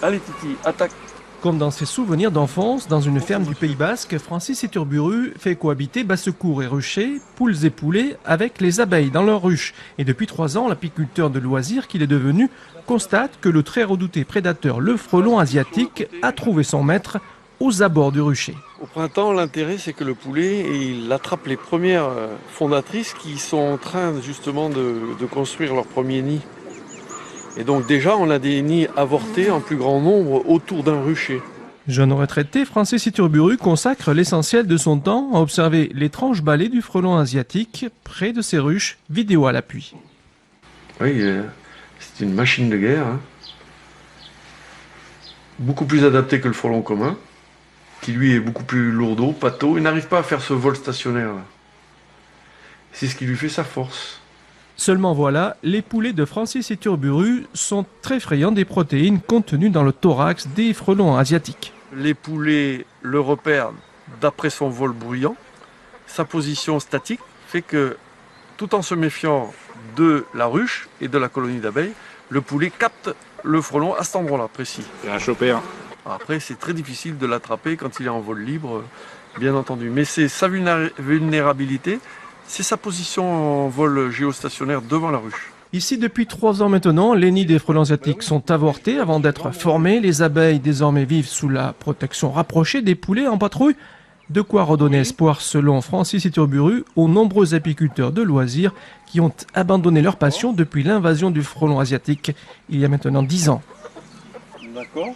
Allez Titi, attaque. Comme dans ses souvenirs d'enfance, dans une ferme du Pays Basque, Francis Iturburu fait cohabiter basse-cour et rucher, poules et poulets avec les abeilles dans leur ruche. Et depuis 3 ans, l'apiculteur de loisirs qu'il est devenu constate que le très redouté prédateur, le frelon asiatique, a trouvé son maître aux abords du rucher. Au printemps, l'intérêt c'est que le poulet, il attrape les premières fondatrices qui sont en train justement de construire leur premier nid. Et donc déjà, on a des nids avortés en plus grand nombre autour d'un rucher. Jeune retraité, Francis Iturburu consacre l'essentiel de son temps à observer l'étrange balai du frelon asiatique près de ses ruches, vidéo à l'appui. Oui, c'est une machine de guerre. Hein. Beaucoup plus adapté que le frelon commun, qui lui est beaucoup plus lourdeau, pâteau. Il n'arrive pas à faire ce vol stationnaire. C'est ce qui lui fait sa force. Seulement voilà, les poulets de Francis Iturburu sont très friands des protéines contenues dans le thorax des frelons asiatiques. Les poulets le repèrent d'après son vol bruyant. Sa position statique fait que, tout en se méfiant de la ruche et de la colonie d'abeilles, le poulet capte le frelon à cet endroit-là précis. C'est un chopper. Après, c'est très difficile de l'attraper quand il est en vol libre, bien entendu. Mais c'est sa vulnérabilité, c'est sa position en vol géostationnaire devant la ruche. Ici, depuis 3 ans maintenant, les nids des frelons asiatiques sont avortés avant d'être formés. Les abeilles désormais vivent sous la protection rapprochée des poulets en patrouille. De quoi redonner espoir, selon Francis Iturburu, aux nombreux apiculteurs de loisirs qui ont abandonné leur passion depuis l'invasion du frelon asiatique il y a maintenant 10 ans. D'accord.